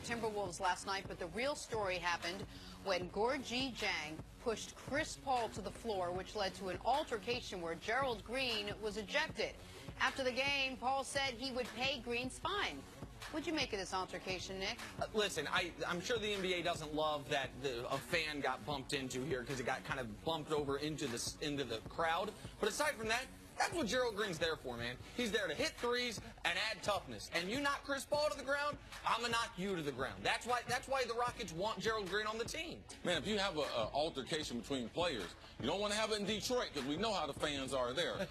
Timberwolves last night, but the real story happened when Gorgui Dieng pushed Chris Paul to the floor, which led to an altercation where Gerald Green was ejected. After the game, Paul said he would pay Green's fine. What'd you make of this altercation, Nick? Listen, I'm sure the NBA doesn't love that a fan got bumped into here because it got kind of bumped over into the crowd. But aside from that, that's what Gerald Green's there for, man. He's there to hit threes and add toughness. And you knock Chris Paul to the ground, I'm going to knock you to the ground. That's why the Rockets want Gerald Green on the team. Man, if you have an altercation between players, you don't want to have it in Detroit because we know how the fans are there.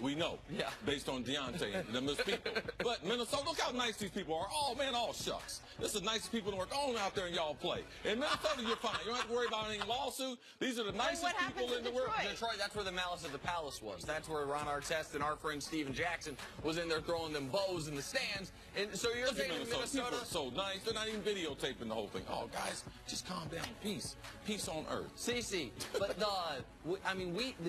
We know, yeah, based on Deontay and them as people. But Minnesota, look how nice these people are. Oh, man, all shucks. This is the nicest people in the world. Go on out there and y'all play. In Minnesota, you're fine. You don't have to worry about any lawsuit. These are the nicest people in the world. Detroit, that's where the malice at the palace was. That's where Ron Artest and our friend Steven Jackson was in there throwing them bows in the stands. And so you're saying Minnesota? People are so nice. They're not even videotaping the whole thing. Oh, guys, just calm down. Peace. Peace on earth. CC. But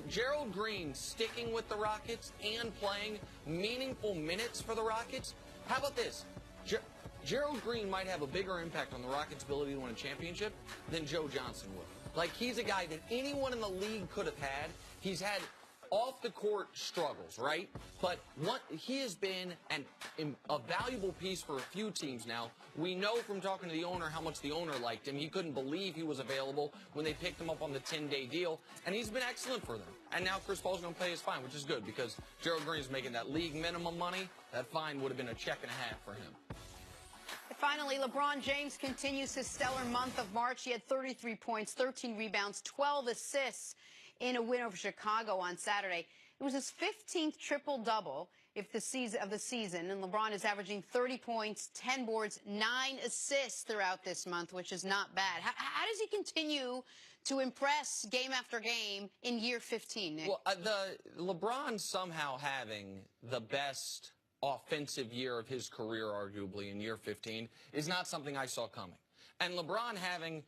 Gerald Green sticking with the Rockets and playing meaningful minutes for the Rockets. How about this? Gerald Green might have a bigger impact on the Rockets' ability to win a championship than Joe Johnson would. Like, he's a guy that anyone in the league could have had. He's had off-the-court struggles, right? But he has been a valuable piece for a few teams now. We know from talking to the owner how much the owner liked him. He couldn't believe he was available when they picked him up on the 10-day deal, and he's been excellent for them. And now Chris Paul's going to pay his fine, which is good because Gerald Green's making that league minimum money. That fine would have been a check and a half for him. Finally, LeBron James continues his stellar month of March. He had 33 points, 13 rebounds, 12 assists in a win over Chicago on Saturday. It was his 15th triple-double of the season, and LeBron is averaging 30 points, 10 boards, 9 assists throughout this month, which is not bad. How does he continue to impress game after game in year 15, Nick? Well, the LeBron somehow having the best offensive year of his career, arguably, in year 15, is not something I saw coming. And LeBron having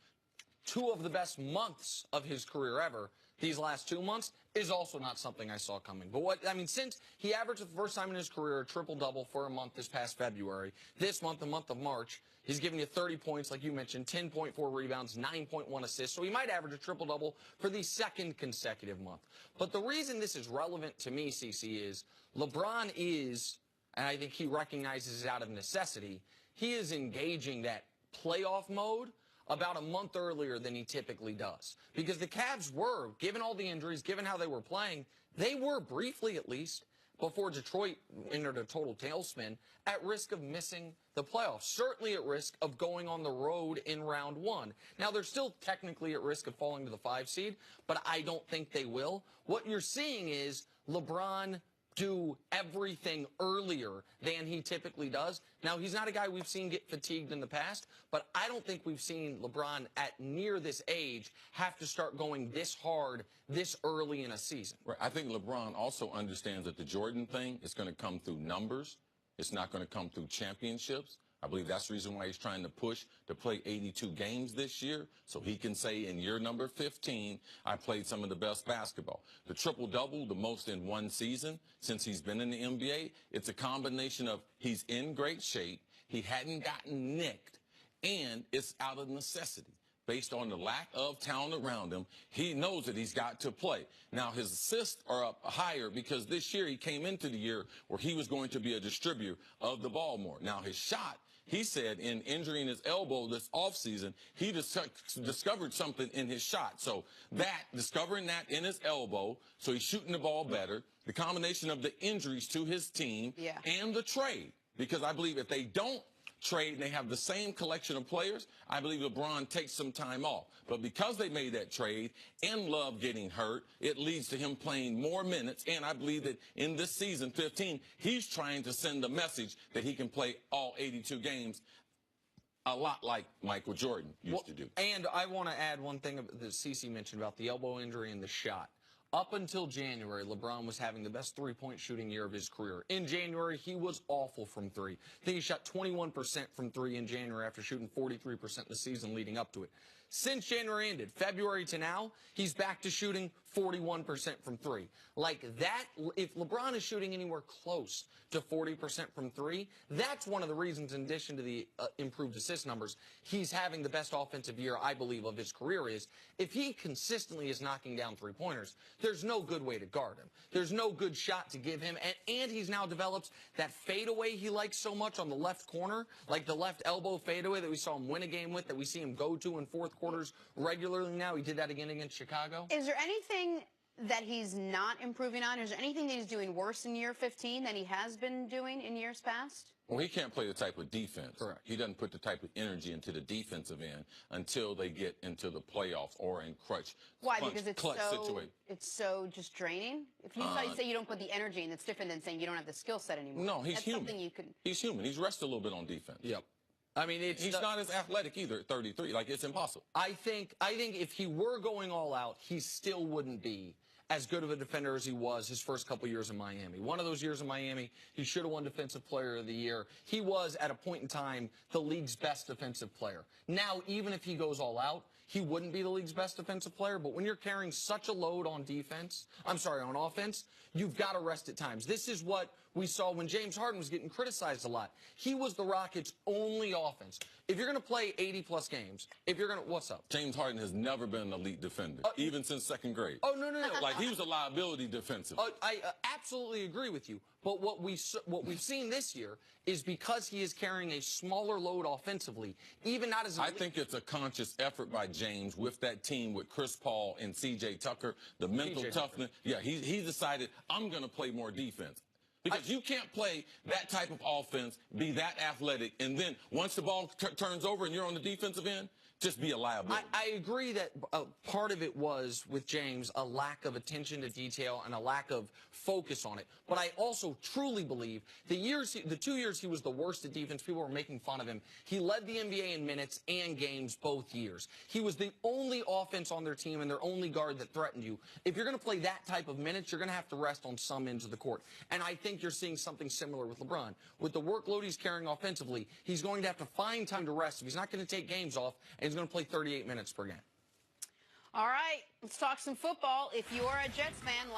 2 of the best months of his career ever, these last 2 months, is also not something I saw coming. But since he averaged for the first time in his career a triple-double for a month this past February, this month, the month of March, he's giving you 30 points, like you mentioned, 10.4 rebounds, 9.1 assists. So he might average a triple-double for the second consecutive month. But the reason this is relevant to me, CC, is LeBron is, and I think he recognizes it out of necessity, he is engaging that playoff mode about a month earlier than he typically does. Because the Cavs were, given all the injuries, given how they were playing, they were briefly at least, before Detroit entered a total tailspin, at risk of missing the playoffs. Certainly at risk of going on the road in round 1. Now, they're still technically at risk of falling to the 5 seed, but I don't think they will. What you're seeing is LeBron do everything earlier than he typically does. Now, he's not a guy we've seen get fatigued in the past, but I don't think we've seen LeBron at near this age have to start going this hard this early in a season. Right. I think LeBron also understands that the Jordan thing is going to come through numbers. It's not going to come through championships. I believe that's the reason why he's trying to push to play 82 games this year, so he can say in year number 15, I played some of the best basketball. The triple-double, the most in one season since he's been in the NBA, it's a combination of he's in great shape, he hadn't gotten nicked, and it's out of necessity. Based on the lack of talent around him, he knows that he's got to play. Now, his assists are up higher because this year he came into the year where he was going to be a distributor of the ball more. Now, his shot, he said in injuring his elbow this offseason, he discovered something in his shot. So discovering that in his elbow, so he's shooting the ball better, the combination of the injuries to his team and the trade, because I believe if they don't trade and they have the same collection of players, I believe LeBron takes some time off. But because they made that trade and Love getting hurt, it leads to him playing more minutes. And I believe that in this season, 15, he's trying to send the message that he can play all 82 games, a lot like Michael Jordan used to do. And I want to add one thing that CC mentioned about the elbow injury and the shot. Up until January, LeBron was having the best three-point shooting year of his career. In January, he was awful from 3. I think he shot 21% from 3 in January after shooting 43% the season leading up to it. Since January ended, February to now, he's back to shooting 41% from three. Like that, if LeBron is shooting anywhere close to 40% from three, that's one of the reasons, in addition to the improved assist numbers, he's having the best offensive year, I believe, of his career. Is if he consistently is knocking down three-pointers, there's no good way to guard him. There's no good shot to give him. And he's now developed that fadeaway he likes so much on the left corner, like the left elbow fadeaway that we saw him win a game with, that we see him go to in fourth quarters regularly now. He did that again against Chicago. Is there anything that he's not improving on? Is there anything that he's doing worse in year 15 than he has been doing in years past? Well, he can't play the type of defense. Correct. He doesn't put the type of energy into the defensive end until they get into the playoffs or in clutch. Why? Because situation. it's so just draining? If you say you don't put the energy in, that's different than saying you don't have the skill set anymore. No, he's that's human. Something you could... He's human. He's rested a little bit on defense. Yep. I mean, he's not as athletic either at 33. Like, it's impossible. I think if he were going all out, he still wouldn't be as good of a defender as he was his first couple years in Miami. One of those years in Miami, he should have won Defensive Player of the Year. He was, at a point in time, the league's best defensive player. Now, even if he goes all out, he wouldn't be the league's best defensive player. But when you're carrying such a load on on offense, you've got to rest at times. This is what we saw when James Harden was getting criticized a lot. He was the Rockets' only offense. If you're going to play 80-plus games, what's up? James Harden has never been an elite defender, even since second grade. Oh, no. Like, he was a liability defensive. I absolutely agree with you. But what we've seen this year is because he is carrying a smaller load offensively, even not as... I think it's a conscious effort by James with that team with Chris Paul and C.J. Tucker, the mental toughness. Yeah, he decided, I'm going to play more defense. Because you can't play that type of offense, be that athletic, and then once the ball turns over and you're on the defensive end, just be a liability. I agree that part of it was, with James, a lack of attention to detail and a lack of focus on it. But I also truly believe the 2 years he was the worst at defense, people were making fun of him. He led the NBA in minutes and games both years. He was the only offense on their team and their only guard that threatened you. If you're going to play that type of minutes, you're going to have to rest on some ends of the court. And I think you're seeing something similar with LeBron. With the workload he's carrying offensively, he's going to have to find time to rest. If he's not going to take games off, and he's going to play 38 minutes per game. All right, let's talk some football. If you are a Jets fan...